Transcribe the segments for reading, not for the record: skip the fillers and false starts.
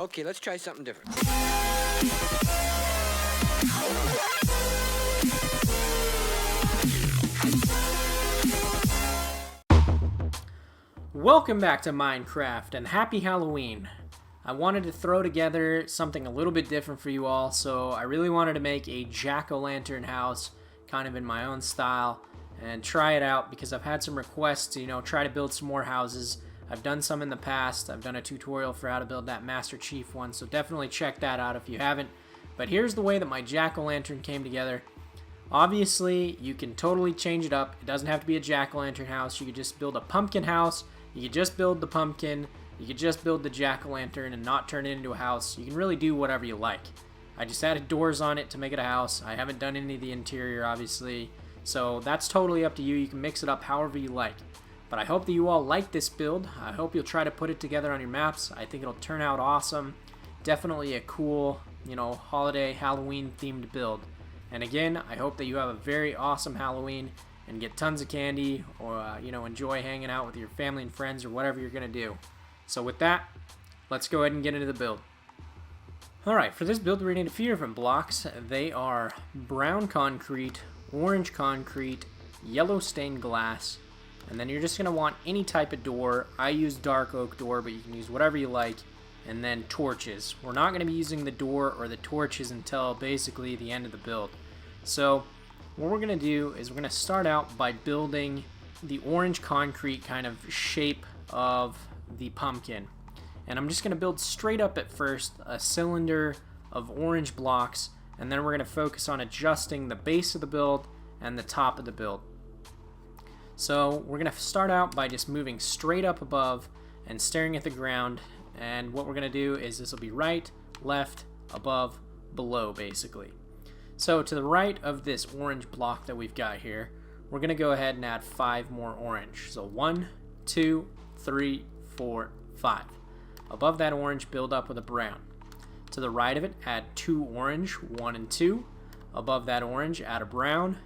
Okay, let's try something different. Welcome back to Minecraft and happy Halloween. I wanted to throw together something a little bit different for you all, so I really wanted to make a jack-o'-lantern house kind of in my own style and try it out because I've had some requests to, try to build some more houses. I've done some in the past. I've done a tutorial for how to build that Master Chief one, so definitely check that out if you haven't. But here's the way that my jack-o'-lantern came together. Obviously, you can totally change it up. It doesn't have to be a jack-o'-lantern house. You could just build a pumpkin house. You could just build the pumpkin. You could just build the jack-o'-lantern and not turn it into a house. You can really do whatever you like. I just added doors on it to make it a house. I haven't done any of the interior, obviously. So that's totally up to you. You can mix it up however you like. But I hope that you all like this build. I hope you'll try to put it together on your maps. I think it'll turn out awesome. Definitely a cool, holiday, Halloween-themed build. And again, I hope that you have a very awesome Halloween and get tons of candy or, enjoy hanging out with your family and friends or whatever you're going to do. So with that, let's go ahead and get into the build. Alright, for this build we're going to need a few different blocks. They are brown concrete, orange concrete, yellow stained glass, and then you're just going to want any type of door. I use dark oak door, but you can use whatever you like, and then torches. We're not going to be using the door or the torches until basically the end of the build. So what we're going to do is we're going to start out by building the orange concrete kind of shape of the pumpkin. And I'm just going to build straight up at first a cylinder of orange blocks, and then we're going to focus on adjusting the base of the build and the top of the build. So we're going to start out by just moving straight up above and staring at the ground, and what we're going to do is this will be right, left, above, below basically. So to the right of this orange block that we've got here, we're going to go ahead and add 5 more orange. So 1, 2, 3, 4, 5. Above that orange, build up with a brown. To the right of it, add 2 orange, 1 and 2. Above that orange, add a brown.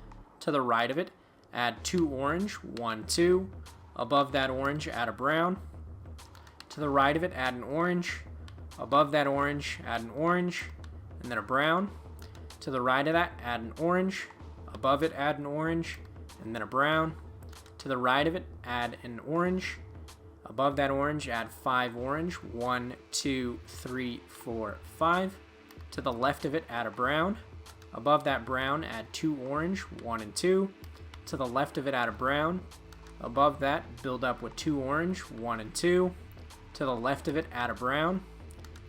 To the right of it, add 2 orange, 1, 2. Above that orange, add a brown. To the right of it, add an orange. Above that orange, add an orange, and then a brown. To the right of that, add an orange. Above it, add an orange, and then a brown. To the right of it, add an orange. Above that orange, add 5 orange. 1, 2, 3, 4, 5. To the left of it, add a brown. Above that brown, add 2 orange. 1 and 2. To the left of it, add a brown. Above that, build up with 2 orange. 1 and 2. To the left of it, add a brown.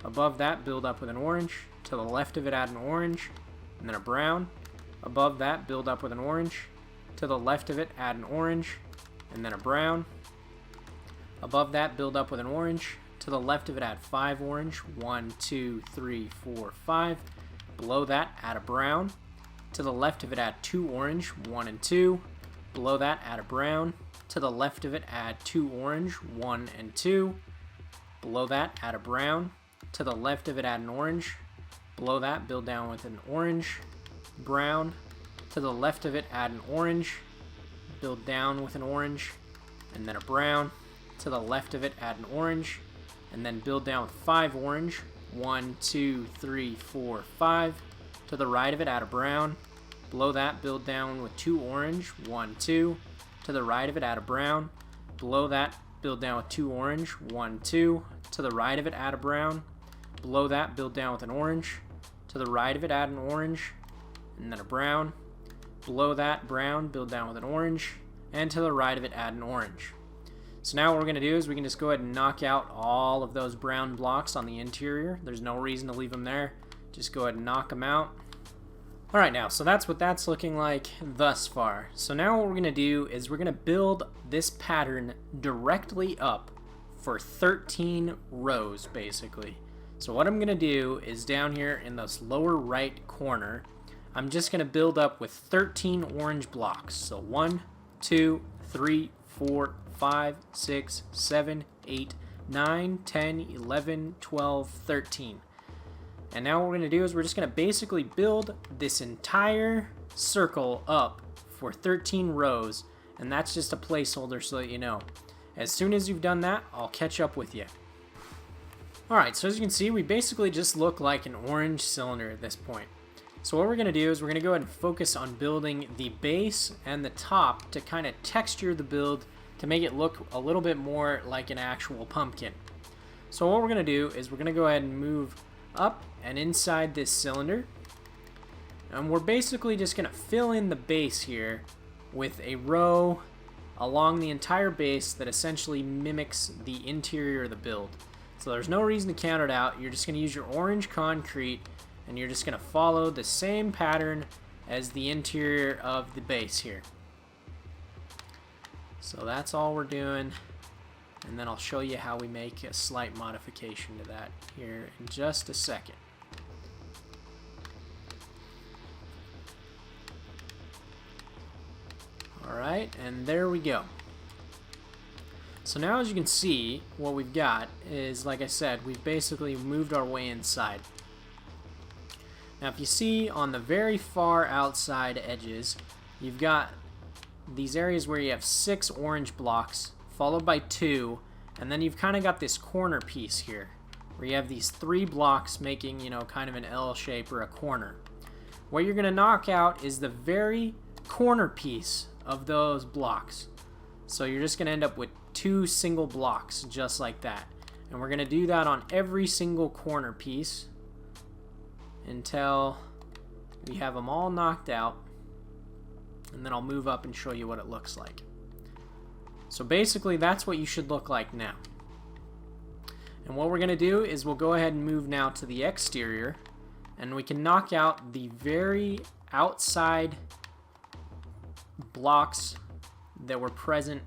Above that, build up with an orange. To the left of it, add an orange, and then a brown. Above that, build up with an orange. To the left of it, add an orange, and then a brown. Above that, build up with an orange. To the left of it, add 5 orange. 1, 2, 3, 4, 5. Below that, add a brown. To the left of it, add 2 orange. 1 and 2. Below that, add a brown. To the left of it, add 2 orange. 1 and 2. Below that, add a brown. To the left of it, add an orange. Below that, build down with an orange, brown. To the left of it, add an orange. Build down with an orange, and then a brown. To the left of it, add an orange, and then build down with 5 orange. 1, 2, 3, 4, 5. To the right of it, add a brown. Below that, build down with 2 orange. 1, 2. To the right of it, add a brown. Below that, build down with 2 orange. 1, 2. To the right of it, add a brown. Below that, build down with an orange. To the right of it, add an orange, and then a brown. Below that, brown, build down with an orange. And to the right of it, add an orange. So now what we're going to do is we can just go ahead and knock out all of those brown blocks on the interior. There's no reason to leave them there. Just go ahead and knock them out. Alright, now, so that's what that's looking like thus far. So now what we're going to do is we're going to build this pattern directly up for 13 rows, basically. So what I'm going to do is down here in this lower right corner, I'm just going to build up with 13 orange blocks. So 1, 2, 3, 4, 5, 6, 7, 8, 9, 10, 11, 12, 13. And now what we're going to do is we're just going to basically build this entire circle up for 13 rows, and that's just a placeholder so that you know. As soon as you've done that, I'll catch up with you. Alright, so as you can see, we basically just look like an orange cylinder at this point. So what we're going to do is we're going to go ahead and focus on building the base and the top to kind of texture the build to make it look a little bit more like an actual pumpkin. So what we're going to do is we're going to go ahead and move up and inside this cylinder. And we're basically just going to fill in the base here with a row along the entire base that essentially mimics the interior of the build. So there's no reason to count it out. You're just going to use your orange concrete and you're just going to follow the same pattern as the interior of the base here. So that's all we're doing, and then I'll show you how we make a slight modification to that here in just a second. Alright, and there we go. So now as you can see, what we've got is, like I said, we've basically moved our way inside. Now if you see on the very far outside edges, you've got these areas where you have 6 orange blocks, followed by 2, and then you've kind of got this corner piece here, where you have these 3 blocks making, you know, kind of an L shape or a corner. What you're going to knock out is the very corner piece of those blocks. So you're just going to end up with 2 single blocks just like that. And we're going to do that on every single corner piece until we have them all knocked out. And then I'll move up and show you what it looks like. So basically that's what you should look like now. And what we're going to do is we'll go ahead and move now to the exterior, and we can knock out the very outside blocks that were present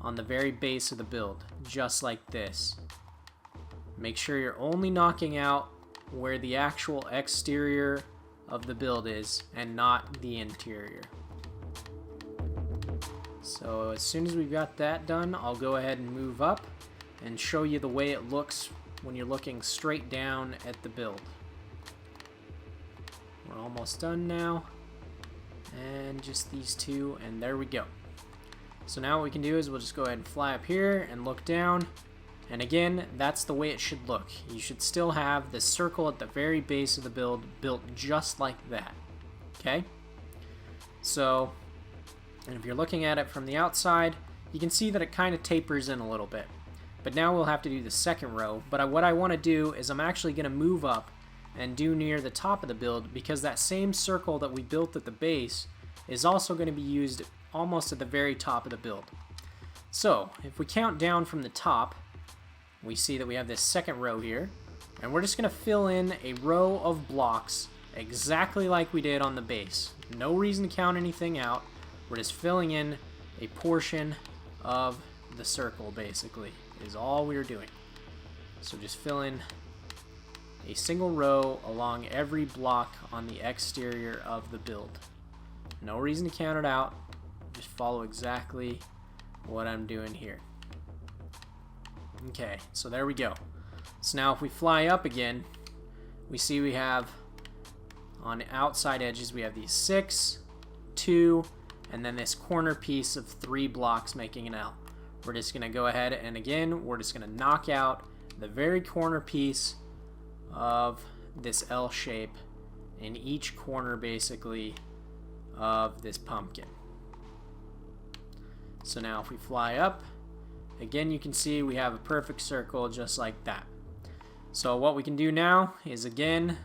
on the very base of the build, just like this. Make sure you're only knocking out where the actual exterior of the build is and not the interior. So as soon as we've got that done, I'll go ahead and move up and show you the way it looks when you're looking straight down at the build. We're almost done now, and just these 2, and there we go. So now what we can do is we'll just go ahead and fly up here and look down, and again, that's the way it should look. You should still have the circle at the very base of the build built just like that. Okay? So, and if you're looking at it from the outside, you can see that it kind of tapers in a little bit. But now we'll have to do the second row. But what I want to do is I'm actually going to move up and do near the top of the build, because that same circle that we built at the base is also going to be used almost at the very top of the build. So if we count down from the top, we see that we have this second row here, and we're just going to fill in a row of blocks exactly like we did on the base. No reason to count anything out. We're just filling in a portion of the circle, basically, is all we're doing. So just fill in a single row along every block on the exterior of the build. No reason to count it out. Just follow exactly what I'm doing here. Okay, so there we go. So now if we fly up again, we see we have on the outside edges, we have these 6, 2, and then this corner piece of 3 blocks making an L. We're just going to go ahead and again, we're just going to knock out the very corner piece of this L shape in each corner, basically, of this pumpkin. So now if we fly up, again you can see we have a perfect circle just like that. So what we can do now is, again,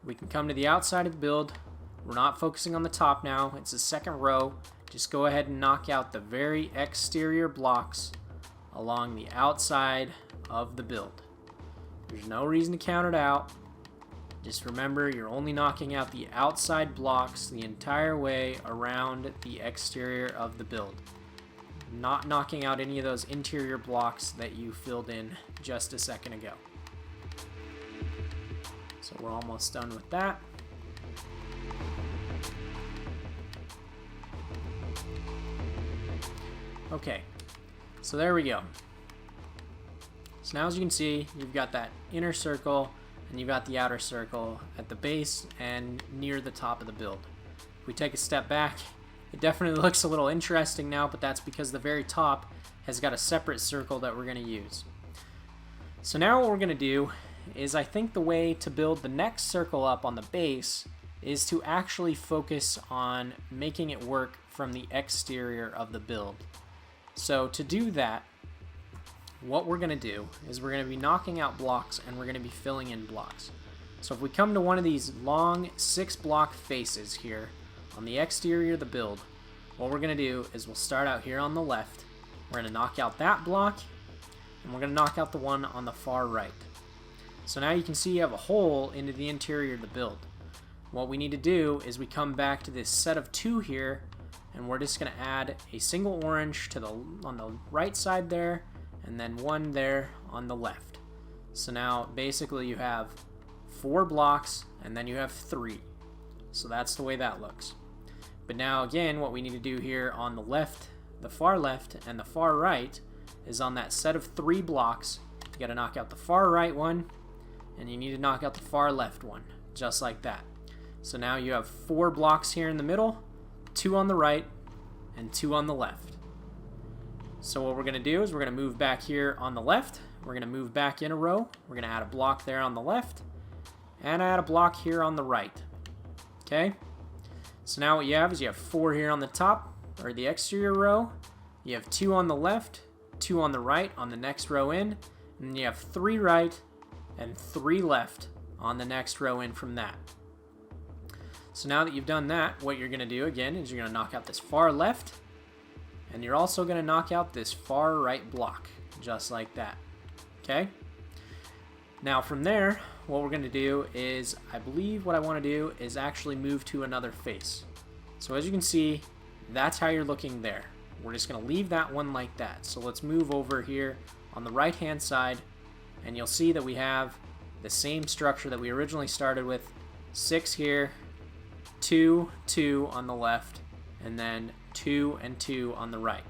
we can come to the outside of the build. We're not focusing on the top now, it's the second row. Just go ahead and knock out the very exterior blocks along the outside of the build. There's no reason to count it out. Just remember, you're only knocking out the outside blocks the entire way around the exterior of the build. Not knocking out any of those interior blocks that you filled in just a second ago. So we're almost done with that. Okay, so there we go. So now as you can see, you've got that inner circle and you've got the outer circle at the base and near the top of the build. If we take a step back, it definitely looks a little interesting now, but that's because the very top has got a separate circle that we're going to use. So now what we're going to do is, I think the way to build the next circle up on the base is to actually focus on making it work from the exterior of the build. So to do that, what we're going to do is we're going to be knocking out blocks and we're going to be filling in blocks. So if we come to one of these long 6-block faces here on the exterior of the build, what we're going to do is we'll start out here on the left. We're going to knock out that block, and we're going to knock out the one on the far right. So now you can see you have a hole into the interior of the build. What we need to do is we come back to this set of 2 here, and we're just going to add a single orange to on the right side there, and then 1 there on the left. So now basically you have 4 blocks, and then you have 3. So that's the way that looks. But now again, what we need to do here on the left, the far left, and the far right is on that set of 3 blocks. You got to knock out the far right one, and you need to knock out the far left one, just like that. So now you have 4 blocks here in the middle, 2 on the right, and 2 on the left. So what we're going to do is we're going to move back here on the left. We're going to move back in a row. We're going to add a block there on the left, and add a block here on the right. Okay? So now what you have is you have 4 here on the top, or the exterior row. You have 2 on the left, 2 on the right on the next row in, and then you have 3 right and 3 left on the next row in from that. So now that you've done that, what you're going to do again is you're going to knock out this far left, and you're also going to knock out this far right block, just like that. Okay? Now from there, what we're going to do is, I believe what I want to do is actually move to another face. So as you can see, that's how you're looking there. We're just going to leave that one like that. So let's move over here on the right hand side, and you'll see that we have the same structure that we originally started with. 6 here, 2, 2 on the left, and then 2 and 2 on the right.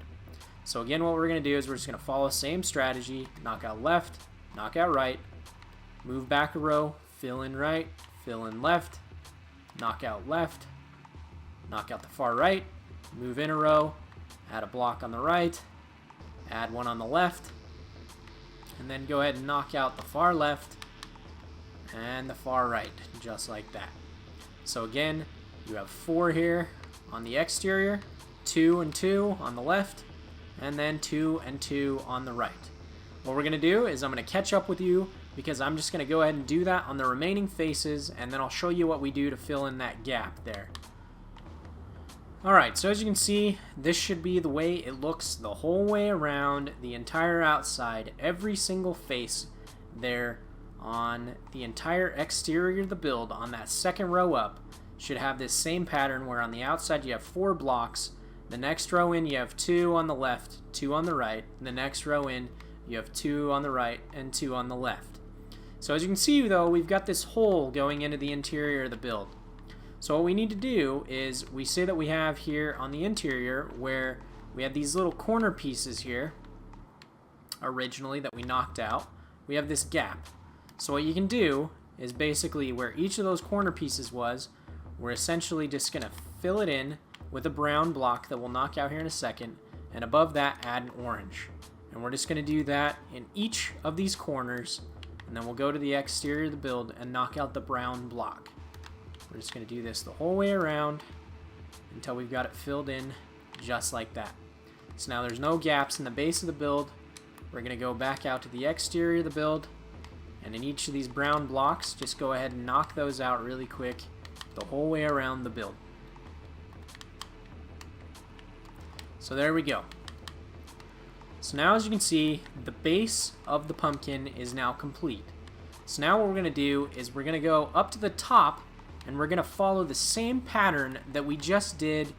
So again, what we're going to do is we're just going to follow the same strategy. Knock out left, knock out right, move back a row, fill in right, fill in left, knock out left, knock out the far right, move in a row, add a block on the right, add 1 on the left, and then go ahead and knock out the far left and the far right, just like that. So again, you have 4 here on the exterior, 2 and 2 on the left, and then 2 and 2 on the right. What we're going to do is I'm going to catch up with you, because I'm just going to go ahead and do that on the remaining faces, and then I'll show you what we do to fill in that gap there. Alright, so as you can see, this should be the way it looks the whole way around the entire outside. Every single face there on the entire exterior of the build, on that second row up, should have this same pattern where on the outside you have 4 blocks. The next row in you have 2 on the left, 2 on the right. The next row in you have 2 on the right and 2 on the left. So as you can see though, we've got this hole going into the interior of the build. So what we need to do is, we say that we have here on the interior where we have these little corner pieces here originally that we knocked out. We have this gap. So what you can do is basically where each of those corner pieces was, we're essentially just going to fill it in with a brown block that we'll knock out here in a second, and above that add an orange. And we're just going to do that in each of these corners, and then we'll go to the exterior of the build and knock out the brown block. We're just going to do this the whole way around until we've got it filled in just like that. So now there's no gaps in the base of the build. We're going to go back out to the exterior of the build, and in each of these brown blocks, just go ahead and knock those out really quick the whole way around the build. So there we go. So now as you can see, the base of the pumpkin is now complete. So now what we're going to do is we're going to go up to the top, and we're going to follow the same pattern that we just did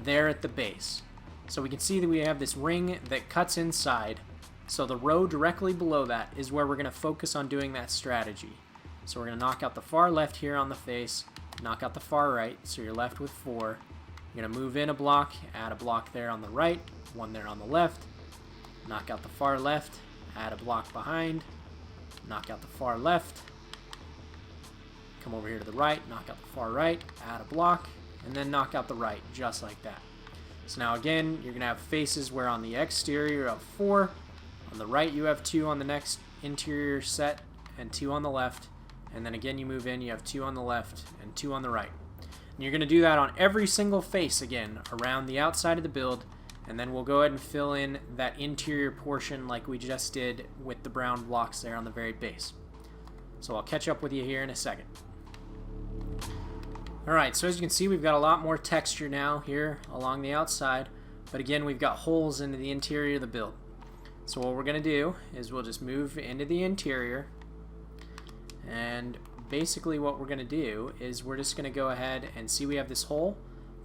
there at the base. So we can see that we have this ring that cuts inside. So the row directly below that is where we're going to focus on doing that strategy. So we're going to knock out the far left here on the face, knock out the far right, so you're left with 4. You're going to move in a block, add a block there on the right, 1 there on the left, knock out the far left, add a block behind, knock out the far left, come over here to the right, knock out the far right, add a block, and then knock out the right, just like that. So now again, you're going to have faces where on the exterior of 4, on the right you have 2 on the next interior set and 2 on the left, and then again you move in, you have 2 on the left and 2 on the right. And you're going to do that on every single face again around the outside of the build, and then we'll go ahead and fill in that interior portion like we just did with the brown blocks there on the very base. So I'll catch up with you here in a second. Alright, so as you can see, we've got a lot more texture now here along the outside, but again, we've got holes into the interior of the build. So what we're going to do is we'll just move into the interior, and basically what we're going to do is we're just going to go ahead and see we have this hole.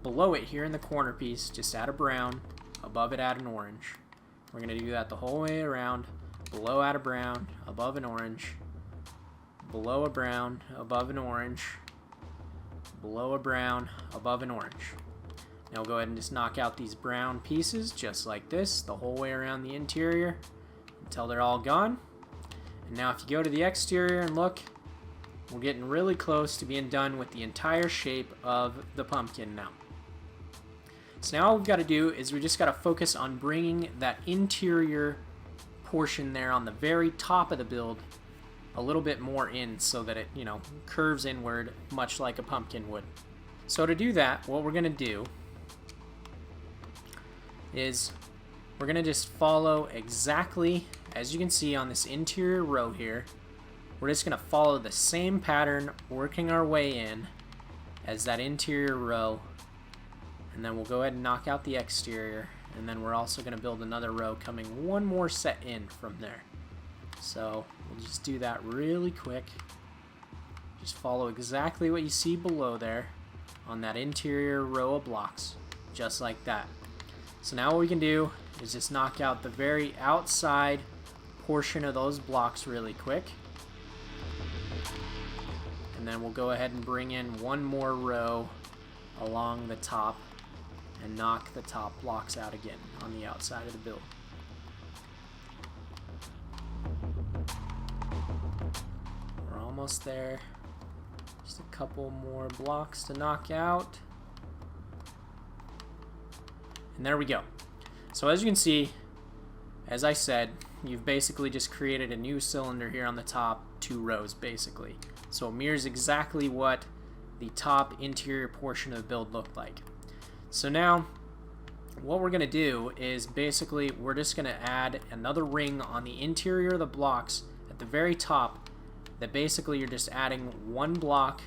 Below it here in the corner piece, just add a brown, above it add an orange. We're going to do that the whole way around. Below add a brown, above an orange, below a brown, above an orange, below a brown, above an orange. Now we'll go ahead and just knock out these brown pieces just like this the whole way around the interior until they're all gone. And now if you go to the exterior and look, we're getting really close to being done with the entire shape of the pumpkin now. So now all we've got to do is we just got to focus on bringing that interior portion there on the very top of the build a little bit more in so that it, you know, curves inward much like a pumpkin would. So to do that, what we're going to do is we're going to just follow exactly, as you can see on this interior row here, we're just going to follow the same pattern, working our way in as that interior row, and then we'll go ahead and knock out the exterior, and then we're also going to build another row coming one more set in from there. So we'll just do that really quick. Just follow exactly what you see below there on that interior row of blocks, just like that. So now what we can do is just knock out the very outside portion of those blocks really quick. And then we'll go ahead and bring in one more row along the top and knock the top blocks out again on the outside of the build. We're almost there. Just a couple more blocks to knock out. And there we go. So as you can see, as I said, you've basically just created a new cylinder here on the top, 2 rows basically. So it mirrors exactly what the top interior portion of the build looked like. So now what we're going to do is basically we're just going to add another ring on the interior of the blocks at the very top, that basically you're just adding one block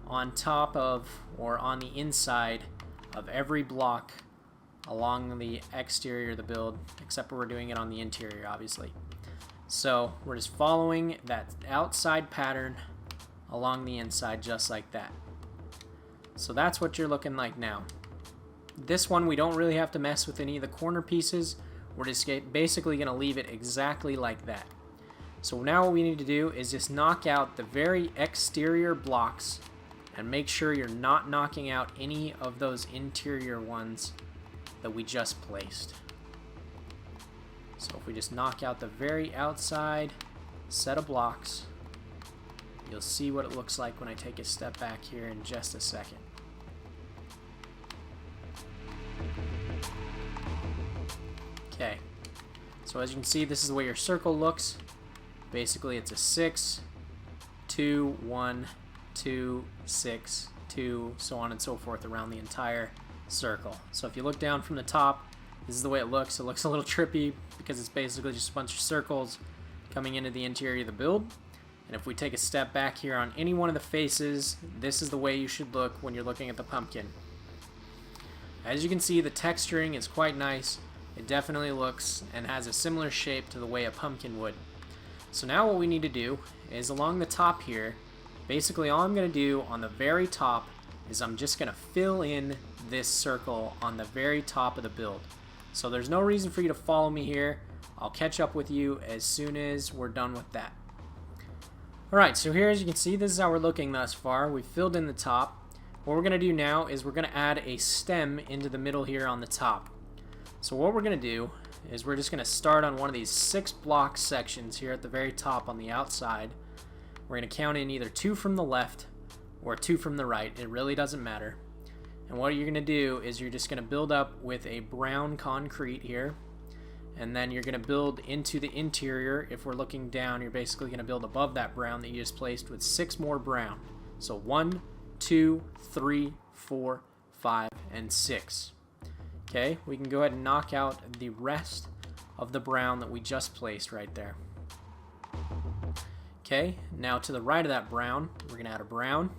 on top of or on the inside of every block along the exterior of the build, except we're doing it on the interior obviously. So we're just following that outside pattern along the inside just like that. So that's what you're looking like now. This one we don't really have to mess with any of the corner pieces. We're just basically going to leave it exactly like that. So now what we need to do is just knock out the very exterior blocks and make sure you're not knocking out any of those interior ones that we just placed. So if we just knock out the very outside set of blocks, you'll see what it looks like when I take a step back here in just a second. Okay, so as you can see, this is the way your circle looks. Basically it's a 6, 2, 1, 2, 6, 2, so on and so forth around the entire circle. So if you look down from the top, this is the way it looks. It looks a little trippy because it's basically just a bunch of circles coming into the interior of the build. And if we take a step back here on any one of the faces, this is the way you should look when you're looking at the pumpkin. As you can see, the texturing is quite nice. It definitely looks and has a similar shape to the way a pumpkin would. So now what we need to do is along the top here, basically all I'm going to do on the very top is I'm just going to fill in this circle on the very top of the build. So there's no reason for you to follow me here. I'll catch up with you as soon as we're done with that. Alright, so here as you can see, this is how we're looking thus far. We've filled in the top. What we're going to do now is we're going to add a stem into the middle here on the top. So what we're going to do is we're just going to start on one of these 6 block sections here at the very top on the outside. We're going to count in either 2 from the left or 2 from the right. It really doesn't matter. And what you're going to do is you're just going to build up with a brown concrete here. and then you're going to build into the interior. If we're looking down, you're basically going to build above that brown that you just placed with 6 more brown. So 1, 2, 3, 4, 5, and 6. Okay, we can go ahead and knock out the rest of the brown that we just placed right there. Okay, now to the right of that brown, we're going to add a brown.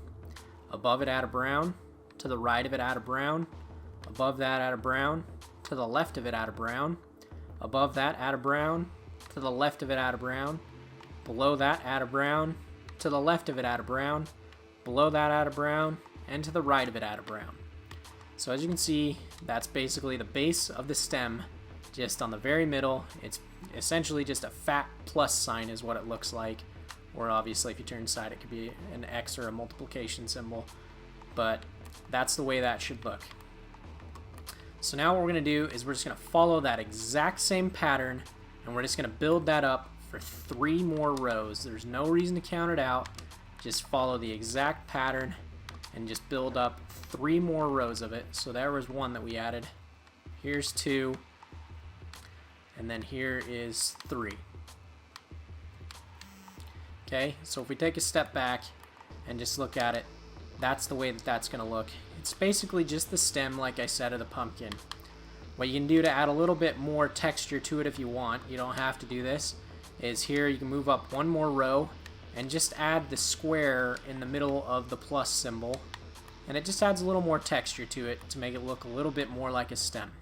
Above it, add a brown. To the right of it, add a brown. Above that, add a brown. To the left of it, add a brown. Above that, add a brown. To the left of it, add a brown. Below that, add a brown. To the left of it, add a brown. Below that, add a brown. And to the right of it, add a brown. So as you can see, that's basically the base of the stem, just on the very middle. It's essentially just a fat plus sign is what it looks like. Or obviously, if you turn side, it could be an X or a multiplication symbol. But that's the way that should look. So now what we're going to do is we're just going to follow that exact same pattern, and we're just going to build that up for 3 more rows. There's no reason to count it out. Just follow the exact pattern and just build up 3 more rows of it. So there was 1 that we added. Here's 2. And then here is 3. Okay, so if we take a step back and just look at it, that's the way that that's going to look. It's basically just the stem, like I said, of the pumpkin. What you can do to add a little bit more texture to it if you want, you don't have to do this, is here you can move up 1 more row and just add the square in the middle of the plus symbol. And it just adds a little more texture to it to make it look a little bit more like a stem.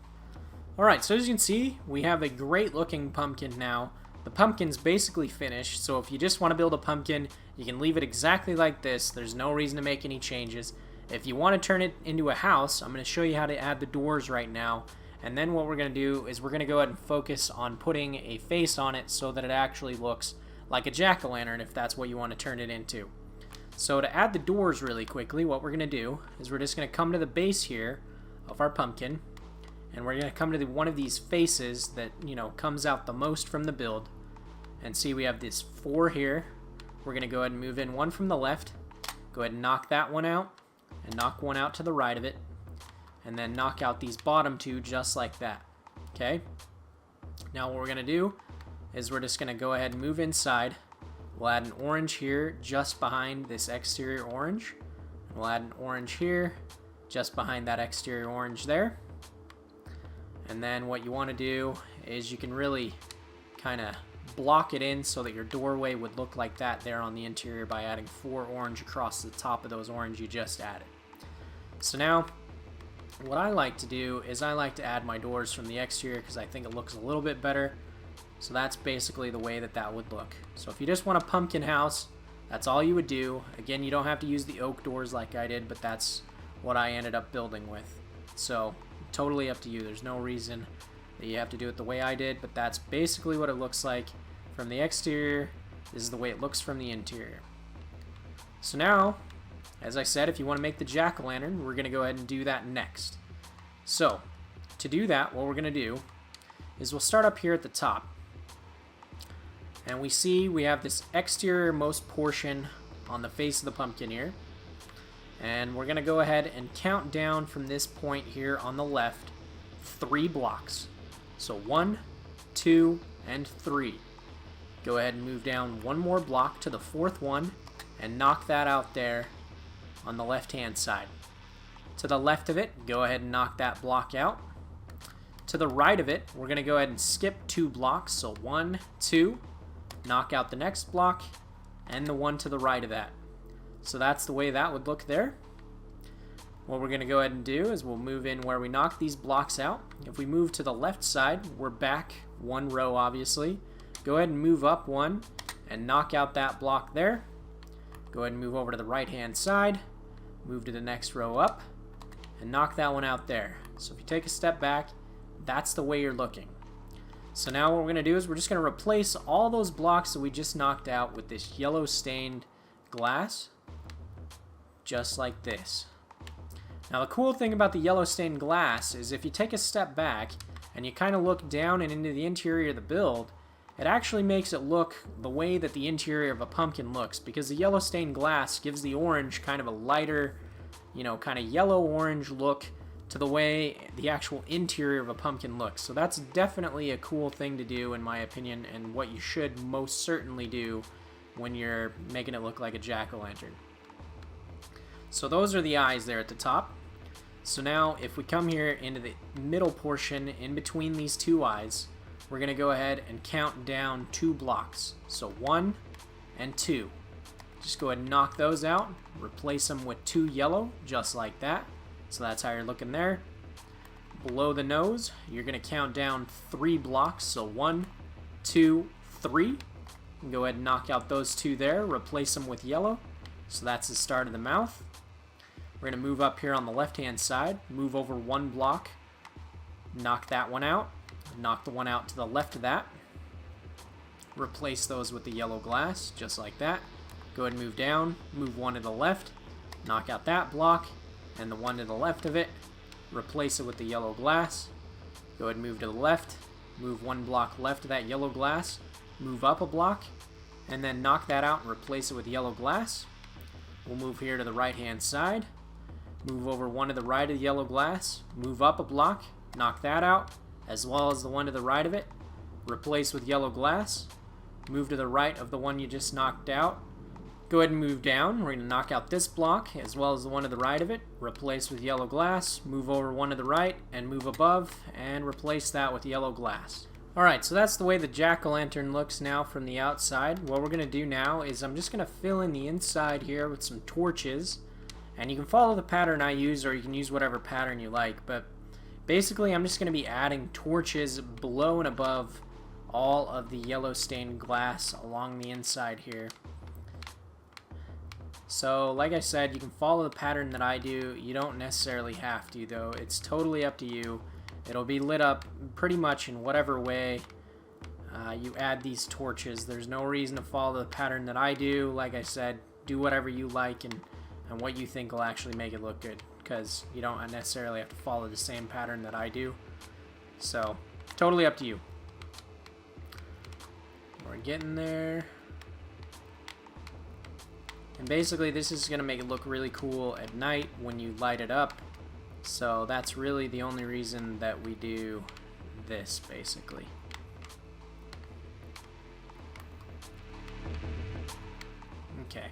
Alright, so as you can see, we have a great looking pumpkin now. The pumpkin's basically finished, so if you just want to build a pumpkin, you can leave it exactly like this. There's no reason to make any changes. If you want to turn it into a house, I'm going to show you how to add the doors right now. And then what we're going to do is we're going to go ahead and focus on putting a face on it so that it actually looks like a jack-o'-lantern if that's what you want to turn it into. So to add the doors really quickly, what we're going to do is we're just going to come to the base here of our pumpkin. And we're going to come to one of these faces that, comes out the most from the build. And see, we have this 4 here. We're going to go ahead and move in 1 from the left. Go ahead and knock that one out. And knock 1 out to the right of it. And then knock out these bottom 2 just like that. Okay? Now what we're going to do is we're just going to go ahead and move inside. We'll add an orange here just behind this exterior orange. We'll add an orange here just behind that exterior orange there. And then what you want to do is you can really kind of block it in so that your doorway would look like that there on the interior by adding 4 orange across the top of those orange you just added. So now, what I like to do is I like to add my doors from the exterior because I think it looks a little bit better. So that's basically the way that that would look. So if you just want a pumpkin house, that's all you would do. Again, you don't have to use the oak doors like I did, but that's what I ended up building with. So totally up to you. There's no reason that you have to do it the way I did, but that's basically what it looks like from the exterior. This is the way it looks from the interior. So now, as I said, if you want to make the jack-o'-lantern, we're going to go ahead and do that next. So, to do that, what we're going to do is we'll start up here at the top. And we see we have this exterior most portion on the face of the pumpkin here. And we're going to go ahead and count down from this point here on the left 3 blocks. So 1, 2, and 3. Go ahead and move down 1 more block to the 4th one and knock that out there on the left-hand side. To the left of it, go ahead and knock that block out. To the right of it, we're going to go ahead and skip 2 blocks. So 1, 2, knock out the next block, and the one to the right of that. So that's the way that would look there. What we're going to go ahead and do is we'll move in where we knock these blocks out. If we move to the left side, we're back 1 row, obviously. Go ahead and move up 1 and knock out that block there. Go ahead and move over to the right-hand side. Move to the next row up and knock that one out there. So if you take a step back, that's the way you're looking. So now what we're going to do is we're just going to replace all those blocks that we just knocked out with this yellow stained glass, just like this. Now the cool thing about the yellow stained glass is if you take a step back and you kind of look down and into the interior of the build, it actually makes it look the way that the interior of a pumpkin looks, because the yellow stained glass gives the orange kind of a lighter, kind of yellow-orange look to the way the actual interior of a pumpkin looks. So that's definitely a cool thing to do, in my opinion, and what you should most certainly do when you're making it look like a jack-o'-lantern. So those are the eyes there at the top. So now if we come here into the middle portion in between these two eyes, we're going to go ahead and count down 2 blocks. So 1 and 2. Just go ahead and knock those out, replace them with 2 yellow, just like that. So that's how you're looking there. Below the nose, you're going to count down 3 blocks. So 1, 2, 3. And go ahead and knock out those 2 there, replace them with yellow. So that's the start of the mouth. We're going to move up here on the left-hand side, move over 1 block, knock that one out, knock the one out to the left of that, replace those with the yellow glass, just like that. Go ahead and move down, move 1 to the left, knock out that block, and the one to the left of it, replace it with the yellow glass. Go ahead and move to the left, move 1 block left of that yellow glass, move up a block, and then knock that out and replace it with yellow glass. We'll move here to the right-hand side, move over 1 to the right of the yellow glass, move up a block, knock that out, as well as the one to the right of it, replace with yellow glass, move to the right of the one you just knocked out, go ahead and move down. We're going to knock out this block, as well as the one to the right of it, replace with yellow glass, move over 1 to the right, and move above, and replace that with yellow glass. Alright, so that's the way the jack-o'-lantern looks now from the outside. What we're going to do now is I'm just going to fill in the inside here with some torches. And you can follow the pattern I use, or you can use whatever pattern you like. But basically, I'm just going to be adding torches below and above all of the yellow stained glass along the inside here. So, like I said, you can follow the pattern that I do. You don't necessarily have to, though. It's totally up to you. It'll be lit up pretty much in whatever way you add these torches. There's no reason to follow the pattern that I do. Like I said, do whatever you like and what you think will actually make it look good, because you don't necessarily have to follow the same pattern that I do. So, totally up to you. We're getting there. And basically, this is going to make it look really cool at night when you light it up. So that's really the only reason that we do this, basically. Okay.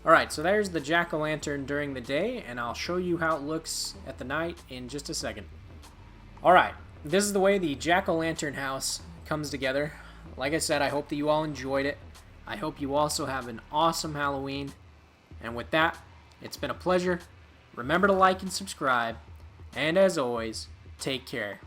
Alright, so there's the jack-o'-lantern during the day, and I'll show you how it looks at the night in just a second. Alright, this is the way the jack-o'-lantern house comes together. Like I said, I hope that you all enjoyed it. I hope you also have an awesome Halloween. And with that, it's been a pleasure. Remember to like and subscribe. And as always, take care.